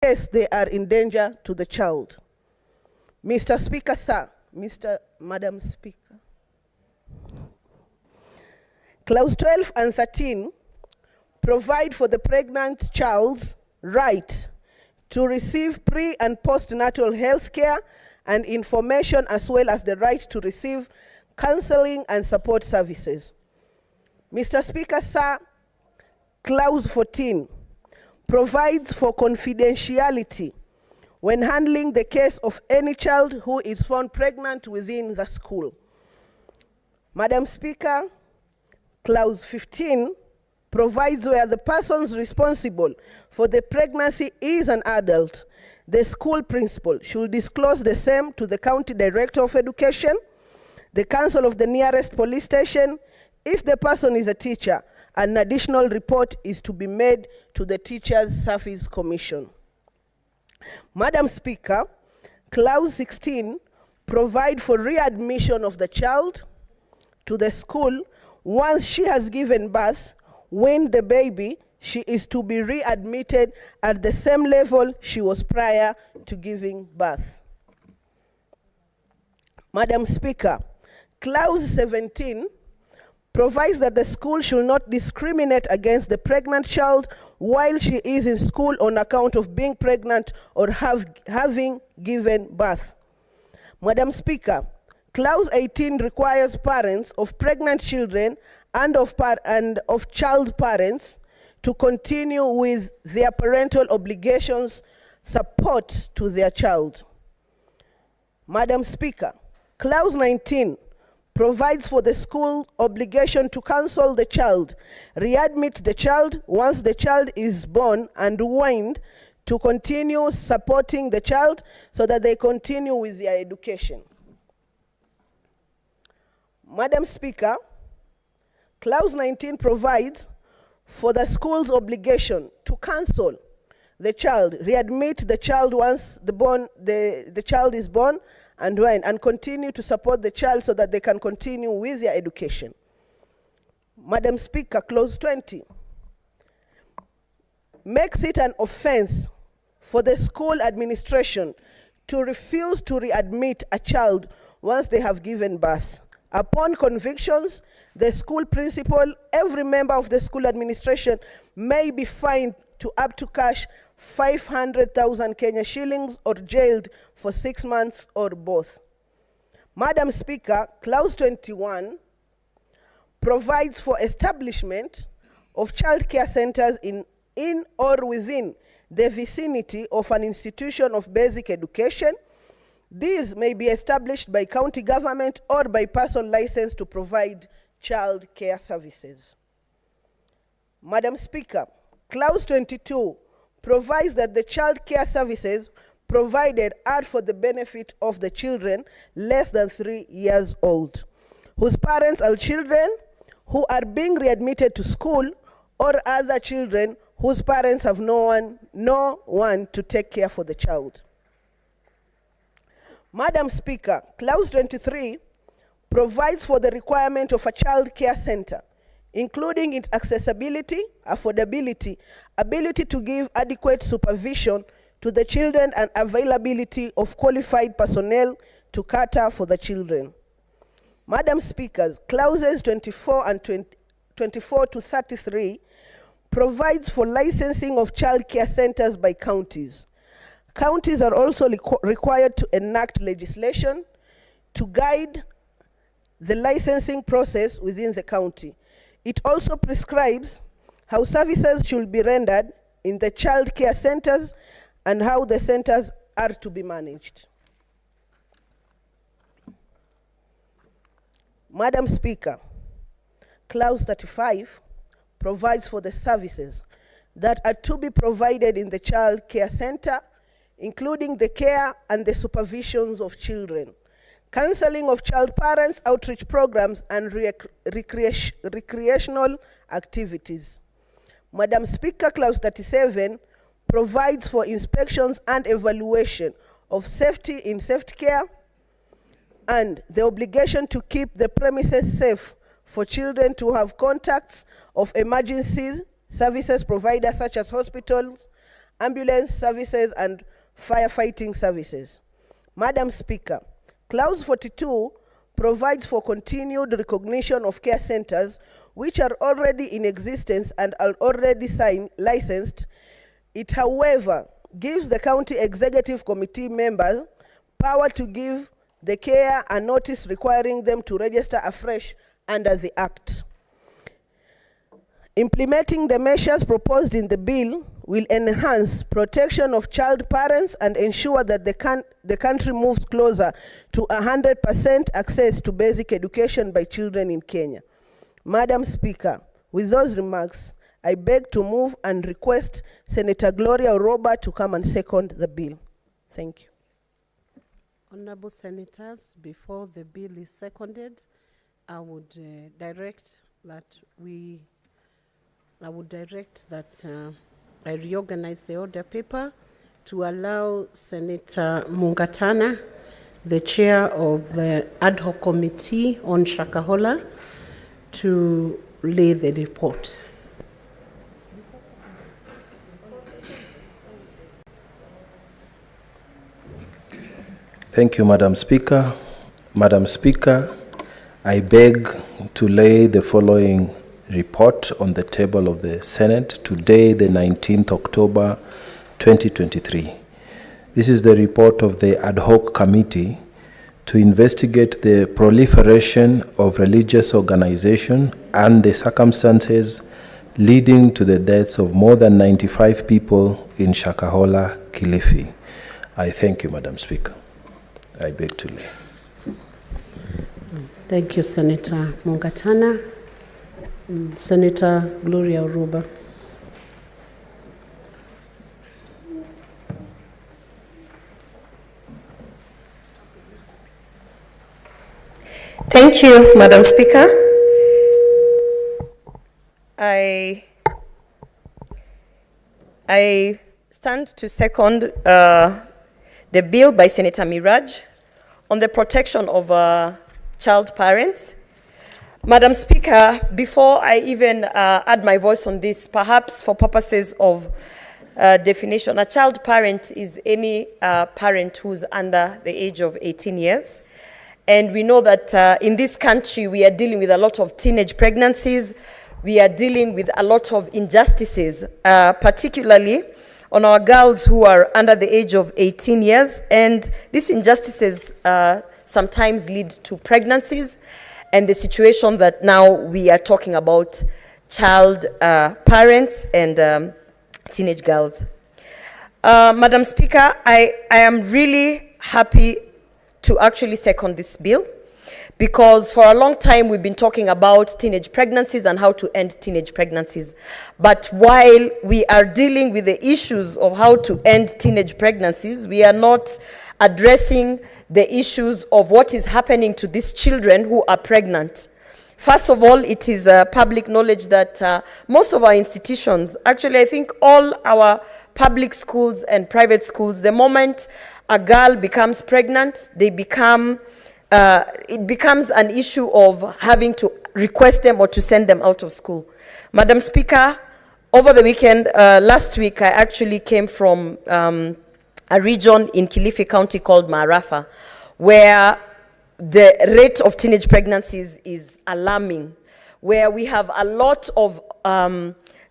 case they are in danger to the child. Mr. Speaker, sir, Madam Speaker. Clause 12 and 13 provide for the pregnant child's right to receive pre- and postnatal health care and information, as well as the right to receive counseling and support services. Mr. Speaker, sir, Clause 14 provides for confidentiality when handling the case of any child who is found pregnant within the school. Madam Speaker, Clause 15 provides where the persons responsible for the pregnancy is an adult, the school principal should disclose the same to the County Director of Education, the council of the nearest police station. If the person is a teacher, an additional report is to be made to the Teachers Service Commission. Madam Speaker, Clause 16 provides for readmission of the child to the school once she has given birth. When the baby, she is to be readmitted at the same level she was prior to giving birth. Madam Speaker, Clause 17 provides that the school should not discriminate against the pregnant child while she is in school on account of being pregnant or having given birth. Madam Speaker, Clause 18 requires parents of pregnant children and of child parents to continue with their parental obligations support to their child. Madam Speaker, Clause 19 provides for the school obligation to counsel the child, readmit the child once the child is born, and weaned, to continue supporting the child so that they continue with their education. Madam Speaker, Clause 19 provides for the school's obligation to counsel the child, readmit the child once the child is born, and continue to support the child so that they can continue with their education. Madam Speaker, Clause 20 makes it an offense for the school administration to refuse to readmit a child once they have given birth. Upon convictions, the school principal, every member of the school administration may be fined to up to cash 500,000 Kenya shillings or jailed for 6 months or both. Madam Speaker, Clause 21 provides for establishment of child care centers in or within the vicinity of an institution of basic education. These may be established by county government or by person licensed to provide child care services. Madam Speaker, Clause 22 provides that the child care services provided are for the benefit of the children less than 3 years old, whose parents are children who are being readmitted to school, or other children whose parents have no one to take care for the child. Madam Speaker, Clause 23 provides for the requirement of a child care center, including its accessibility, affordability, ability to give adequate supervision to the children, and availability of qualified personnel to cater for the children. Madam Speaker, Clauses 24 to 33 provides for licensing of child care centers by counties. Counties are also required to enact legislation to guide the licensing process within the county. It also prescribes how services should be rendered in the child care centers and how the centers are to be managed. Madam Speaker, Clause 35 provides for the services that are to be provided in the child care center, including the care and the supervisions of children, counseling of child parents, outreach programs, and recreational activities. Madam Speaker, Clause 37 provides for inspections and evaluation of safety in safety care and the obligation to keep the premises safe for children to have contacts of emergencies services providers such as hospitals ambulance services, and firefighting services. Madam Speaker, Clause 42 provides for continued recognition of care centers which are already in existence and are already licensed. It, however, gives the County Executive Committee members power to give the care a notice requiring them to register afresh under the Act. Implementing the measures proposed in the bill will enhance protection of child parents and ensure that the country moves closer to 100% access to basic education by children in Kenya. Madam Speaker, with those remarks, I beg to move and request Senator Gloria Oroba to come and second the bill. Thank you. Honorable Senators, before the bill is seconded, I would direct that I reorganize the order paper to allow Senator Mungatana, the chair of the ad hoc committee on Shakahola, to lay the report. Thank you, Madam Speaker. Madam Speaker, I beg to lay the following report on the table of the Senate today, the 19th October 2023. This is the report of the ad hoc committee to investigate the proliferation of religious organization and the circumstances leading to the deaths of more than 95 people in Shakahola, Kilifi. I thank you, Madam Speaker. I beg to lay. Thank you, Senator Mungatana. Senator Gloria Oroba. Thank you, Madam Speaker. I stand to second the bill by Senator Miraj on the protection of child parents. Madam Speaker, before I even add my voice on this, perhaps for purposes of definition, a child parent is any parent who's under the age of 18 years. And we know that in this country, we are dealing with a lot of teenage pregnancies. We are dealing with a lot of injustices, particularly on our girls who are under the age of 18 years. And these injustices sometimes lead to pregnancies and the situation that now we are talking about, child parents and teenage girls. Madam Speaker, I am really happy to actually second this bill, because for a long time we've been talking about teenage pregnancies and how to end teenage pregnancies. But while we are dealing with the issues of how to end teenage pregnancies, we are not addressing the issues of what is happening to these children who are pregnant. First of all, it is public knowledge that most of our institutions, actually I think all our public schools and private schools, the moment a girl becomes pregnant, it becomes an issue of having to request them or to send them out of school. Madam Speaker, over the weekend, last week, I actually came from a region in Kilifi County called Marafa, where the rate of teenage pregnancies is alarming, where we have a lot of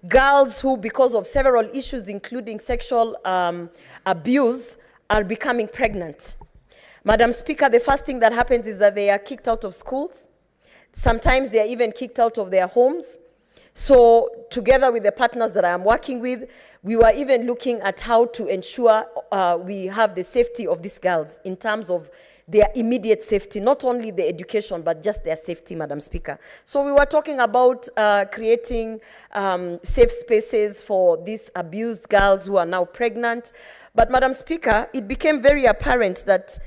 girls who, because of several issues, including sexual abuse, are becoming pregnant. Madam Speaker, the first thing that happens is that they are kicked out of schools. Sometimes they are even kicked out of their homes. So together with the partners that I am working with, we were even looking at how to ensure we have the safety of these girls in terms of their immediate safety, not only the education, but just their safety, Madam Speaker. So we were talking about creating safe spaces for these abused girls who are now pregnant. But Madam Speaker, it became very apparent that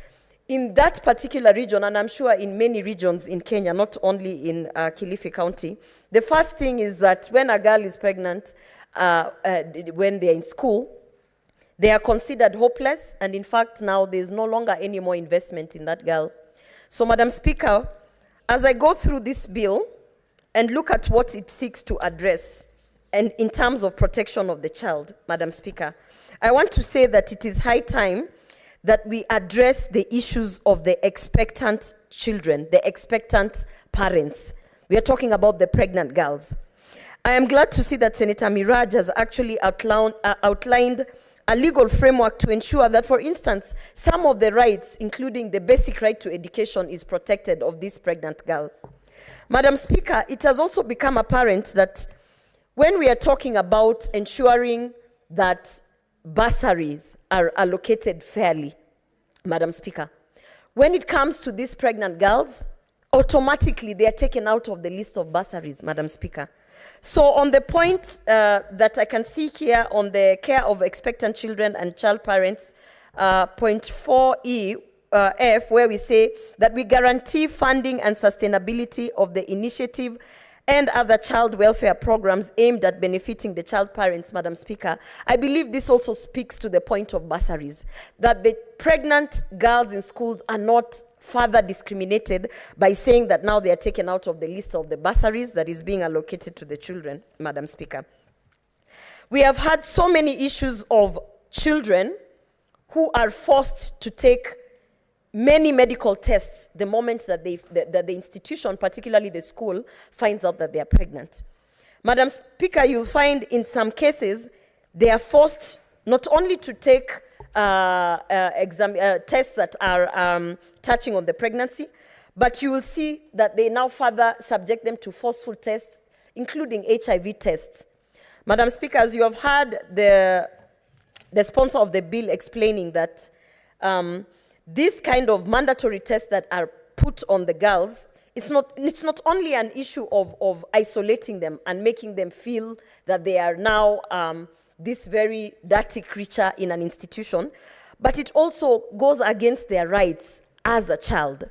in that particular region, and I'm sure in many regions in Kenya, not only in Kilifi County, the first thing is that when a girl is pregnant, when they're in school, they are considered hopeless, and in fact now there's no longer any more investment in that girl. So Madam Speaker, as I go through this bill and look at what it seeks to address, and in terms of protection of the child, Madam Speaker, I want to say that it is high time that we address the issues of the expectant children, the expectant parents. We are talking about the pregnant girls. I am glad to see that Senator Miraj has actually outlined a legal framework to ensure that, for instance, some of the rights, including the basic right to education, is protected of this pregnant girl. Madam Speaker, it has also become apparent that when we are talking about ensuring that bursaries are allocated fairly, Madam Speaker, when it comes to these pregnant girls, automatically they are taken out of the list of bursaries, Madam Speaker. So on the point that I can see here on the care of expectant children and child parents, point 4E, F, where we say that we guarantee funding and sustainability of the initiative and other child welfare programs aimed at benefiting the child parents, Madam Speaker. I believe this also speaks to the point of bursaries, that the pregnant girls in schools are not further discriminated by saying that now they are taken out of the list of the bursaries that is being allocated to the children, Madam Speaker. We have had so many issues of children who are forced to take many medical tests the moment that the institution, particularly the school, finds out that they are pregnant. Madam Speaker, you'll find in some cases they are forced not only to take tests that are touching on the pregnancy, but you will see that they now further subject them to forceful tests, including HIV tests. Madam Speaker, as you have heard the sponsor of the bill explaining that this kind of mandatory tests that are put on the girls, it's not only an issue of isolating them and making them feel that they are now this very dirty creature in an institution, but it also goes against their rights as a child.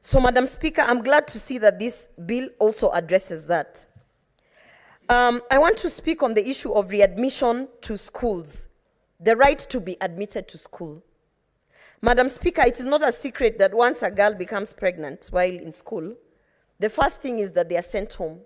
So, Madam Speaker, I'm glad to see that this bill also addresses that. I want to speak on the issue of readmission to schools, the right to be admitted to school. Madam Speaker, it is not a secret that once a girl becomes pregnant while in school, the first thing is that they are sent home.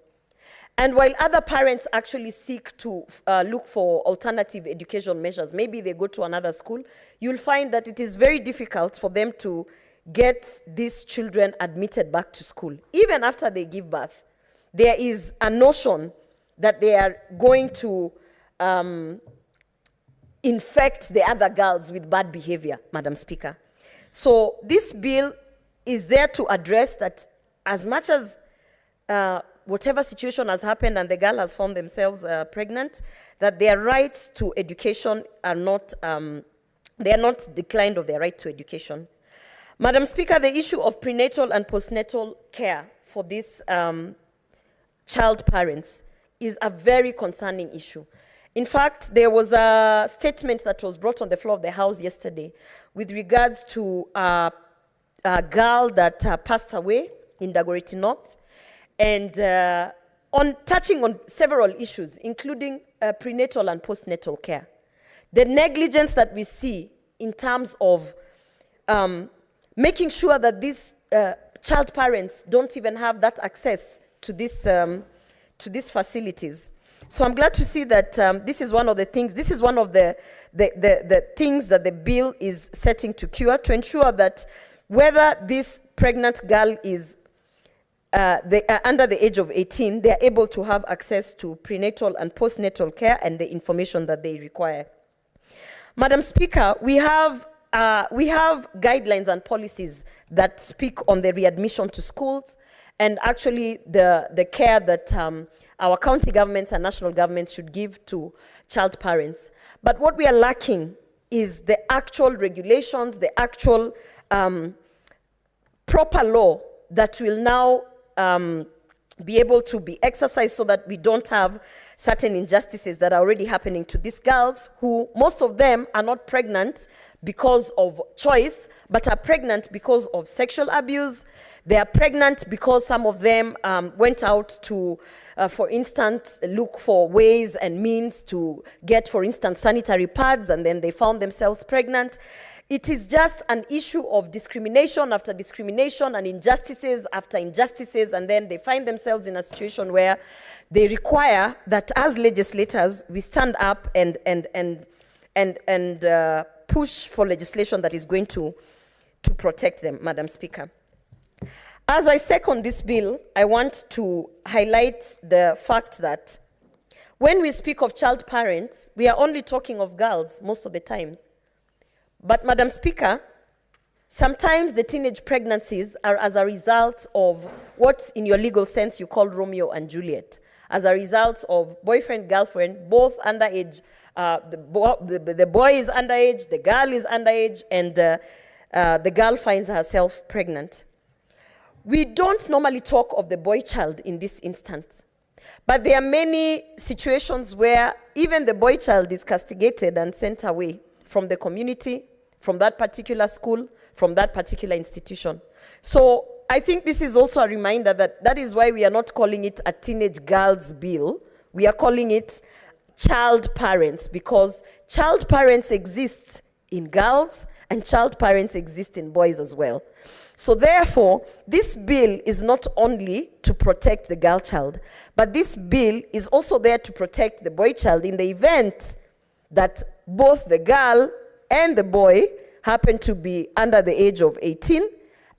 And while other parents actually seek to look for alternative education measures, maybe they go to another school, you'll find that it is very difficult for them to get these children admitted back to school. Even after they give birth, there is a notion that they are going to infect the other girls with bad behavior, Madam Speaker. So this bill is there to address that as much as whatever situation has happened and the girl has found themselves pregnant, that their rights to education are not, they are not declined of their right to education. Madam Speaker, the issue of prenatal and postnatal care for these child parents is a very concerning issue. In fact, there was a statement that was brought on the floor of the House yesterday with regards to a girl that passed away in Dagoretti North, and on touching on several issues, including prenatal and postnatal care. The negligence that we see in terms of making sure that these child parents don't even have that access to these facilities. So I'm glad to see that this is one of the things, this is one of the things that the bill is setting to cure, to ensure that whether this pregnant girl is under the age of 18, they are able to have access to prenatal and postnatal care and the information that they require. Madam Speaker, we have guidelines and policies that speak on the readmission to schools and actually the care that our county governments and national governments should give to child parents. But what we are lacking is the actual regulations, the actual proper law that will now be able to be exercised so that we don't have certain injustices that are already happening to these girls who, most of them are not pregnant because of choice, but are pregnant because of sexual abuse. They are pregnant because some of them went out to, for instance, look for ways and means to get, for instance, sanitary pads, and then they found themselves pregnant. It is just an issue of discrimination after discrimination and injustices after injustices, and then they find themselves in a situation where they require that as legislators, we stand up and and push for legislation that is going to protect them, Madam Speaker. As I second this bill, I want to highlight the fact that when we speak of child parents, we are only talking of girls most of the times. But Madam Speaker, sometimes the teenage pregnancies are as a result of what in your legal sense you call Romeo and Juliet, as a result of boyfriend, girlfriend, both underage. The boy is underage, the girl is underage, and the girl finds herself pregnant. We don't normally talk of the boy child in this instance, but there are many situations where even the boy child is castigated and sent away from the community, from that particular school, from that particular institution. So I think this is also a reminder that is why we are not calling it a teenage girls bill. We are calling it child parents, because child parents exist in girls and child parents exist in boys as well. So therefore, this bill is not only to protect the girl child, but this bill is also there to protect the boy child in the event that both the girl and the boy happen to be under the age of 18,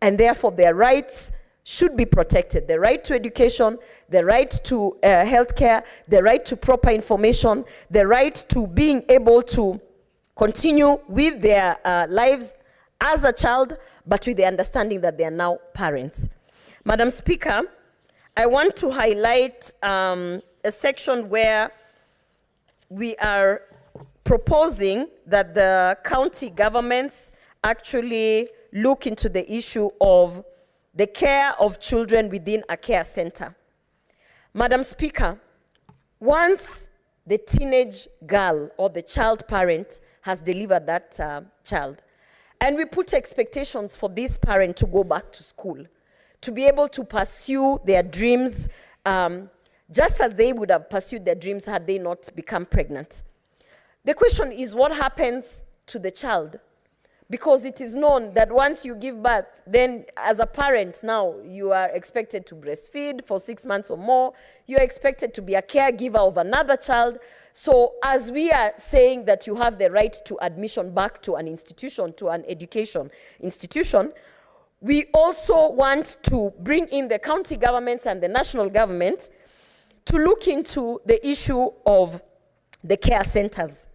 and therefore their rights should be protected. The right to education, the right to healthcare, the right to proper information, the right to being able to continue with their lives as a child, but with the understanding that they are now parents. Madam Speaker, I want to highlight a section where we are proposing that the county governments actually look into the issue of the care of children within a care center. Madam Speaker, once the teenage girl or the child parent has delivered that child, and we put expectations for this parent to go back to school, to be able to pursue their dreams, just as they would have pursued their dreams had they not become pregnant. The question is, what happens to the child? Because it is known that once you give birth, then as a parent now, you are expected to breastfeed for 6 months or more. You are expected to be a caregiver of another child. So as we are saying that you have the right to admission back to an institution, to an education institution, we also want to bring in the county governments and the national government to look into the issue of the care centers.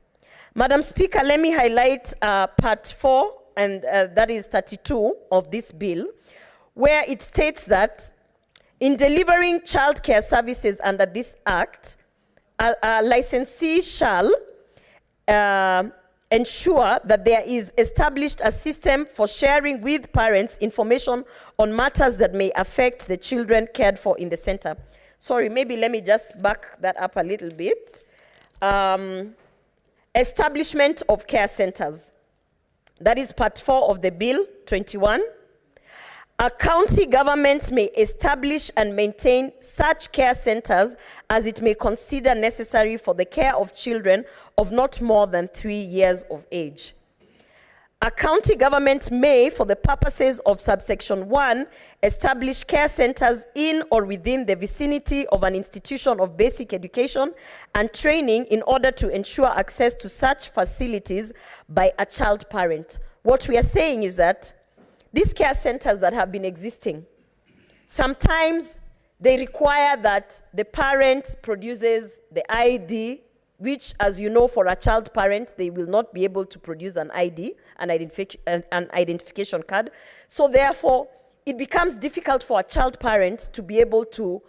Madam Speaker, let me highlight part 4, and that is 32 of this bill, where it states that in delivering childcare services under this act, a licensee shall ensure that there is established a system for sharing with parents information on matters that may affect the children cared for in the center. Sorry, maybe let me just back that up a little bit. Establishment of care centers. That is part 4 of the bill, 21. A county government may establish and maintain such care centers as it may consider necessary for the care of children of not more than 3 years of age. A county government may, for the purposes of subsection 1, establish care centers in or within the vicinity of an institution of basic education and training in order to ensure access to such facilities by a child parent. What we are saying is that these care centers that have been existing, sometimes they require that the parent produces the ID, which, as you know, for a child parent, they will not be able to produce an ID, an identification card. So therefore, it becomes difficult for a child parent to be able to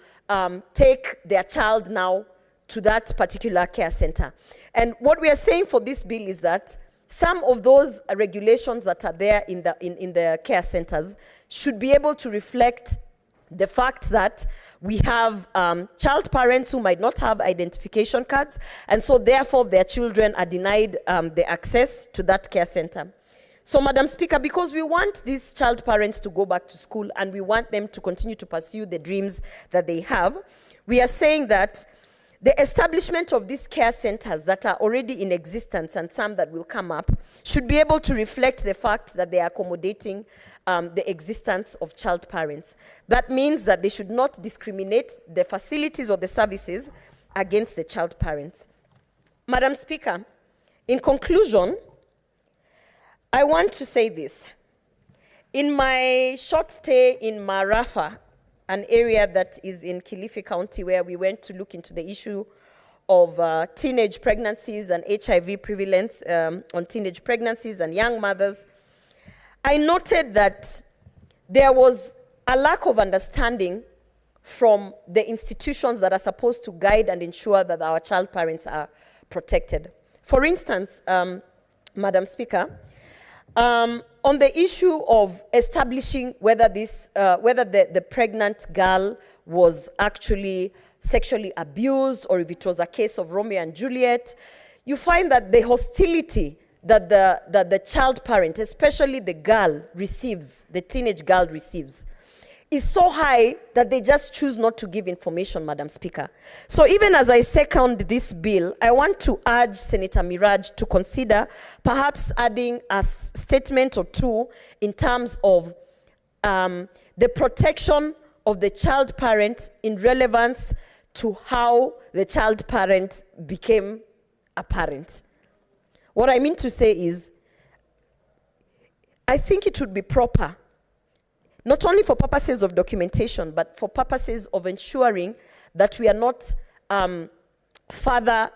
take their child now to that particular care center. And what we are saying for this bill is that some of those regulations that are there in the care centers should be able to reflect the fact that we have child parents who might not have identification cards, and so therefore their children are denied the access to that care center. So, Madam Speaker, because we want these child parents to go back to school and we want them to continue to pursue the dreams that they have, we are saying that the establishment of these care centers that are already in existence and some that will come up should be able to reflect the fact that they are accommodating the existence of child parents. That means that they should not discriminate the facilities or the services against the child parents. Madam Speaker, In conclusion, I want to say this. In my short stay in Marafa, an area that is in Kilifi County, where we went to look into the issue of teenage pregnancies and HIV prevalence on teenage pregnancies and young mothers, I noted that there was a lack of understanding from the institutions that are supposed to guide and ensure that our child parents are protected. For instance, Madam Speaker, on the issue of establishing whether the pregnant girl was actually sexually abused or if it was a case of Romeo and Juliet, you find that the hostility that the child parent, especially the girl, receives, the teenage girl receives, is so high that they just choose not to give information, Madam Speaker. So even as I second this bill, I want to urge Senator Miraj to consider perhaps adding a statement or two in terms of the protection of the child parent in relevance to how the child parent became a parent. What I mean to say is, I think it would be proper, not only for purposes of documentation, but for purposes of ensuring that we are not further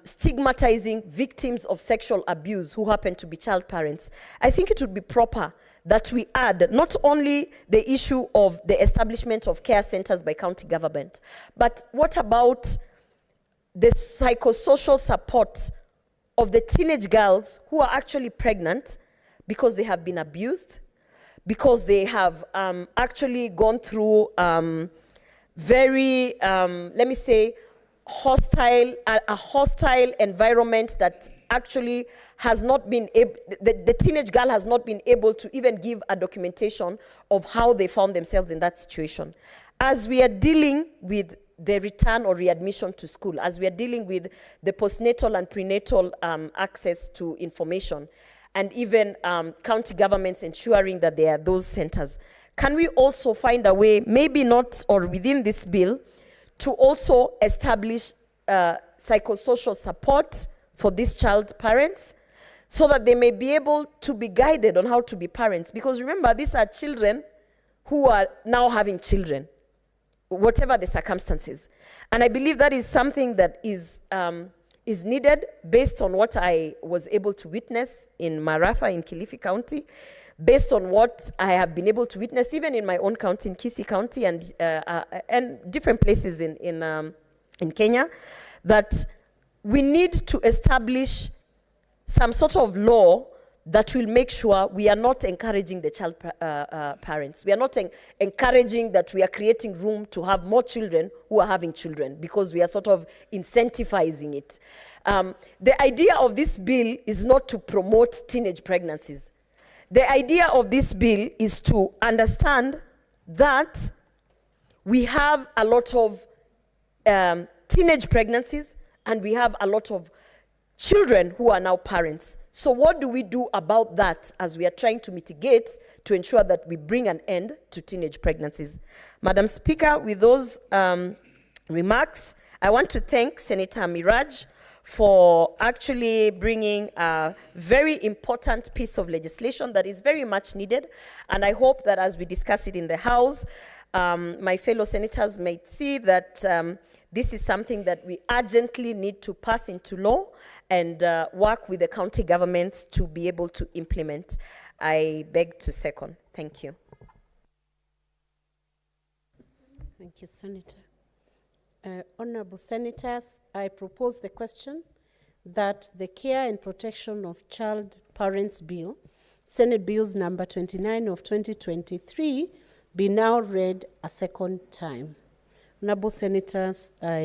stigmatizing victims of sexual abuse who happen to be child parents. I think it would be proper that we add not only the issue of the establishment of care centers by county government, but what about the psychosocial support of the teenage girls who are actually pregnant because they have been abused, because they have actually gone through very, let me say, a hostile environment that actually has not been able, the teenage girl has not been able to even give a documentation of how they found themselves in that situation. As we are dealing with the return or readmission to school, as we are dealing with the postnatal and prenatal access to information, and even county governments ensuring that there are those centers, can we also find a way, maybe not or within this bill, to also establish psychosocial support for these child parents so that they may be able to be guided on how to be parents? Because remember, these are children who are now having children, whatever the circumstances. And I believe that is something that is needed based on what I was able to witness in Marafa in Kilifi County, based on what I have been able to witness even in my own county, in Kisii County, and different places in Kenya, that we need to establish some sort of law that will make sure we are not encouraging the child parents. We are not encouraging that we are creating room to have more children who are having children, because we are sort of incentivizing it. The idea of this bill is not to promote teenage pregnancies. The idea of this bill is to understand that we have a lot of teenage pregnancies and we have a lot of children who are now parents. So what do we do about that as we are trying to mitigate to ensure that we bring an end to teenage pregnancies? Madam Speaker, with those remarks, I want to thank Senator Miraj for actually bringing a very important piece of legislation that is very much needed. And I hope that as we discuss it in the House, my fellow senators may see that this is something that we urgently need to pass into law and work with the county governments to be able to implement. I beg to second. Thank you. Thank you, Senator. Honorable Senators, I propose the question that the Care and Protection of Child Parents Bill, Senate Bills number 29 of 2023, be now read a second time. Honorable Senators, I